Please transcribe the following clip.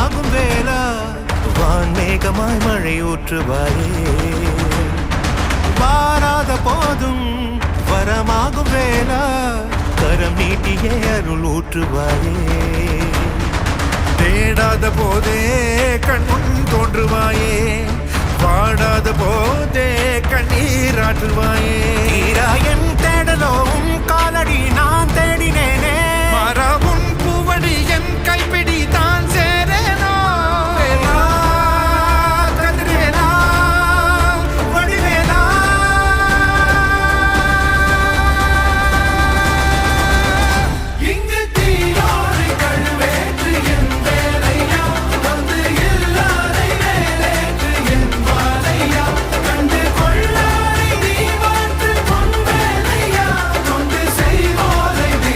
வரமாகும் வேளா வான்மேகமாய் மழை ஊற்றுவாயே வாராத போதும் வரமாகும் வேளா கரம் நீட்டியே அருள் ஊற்றுவாயே தேடாத போதே கண்முன் தோன்றுவாயே வாடாத போதே கண்ணீராற்றுவாயே என் தேடலோ காலடி நான் தேட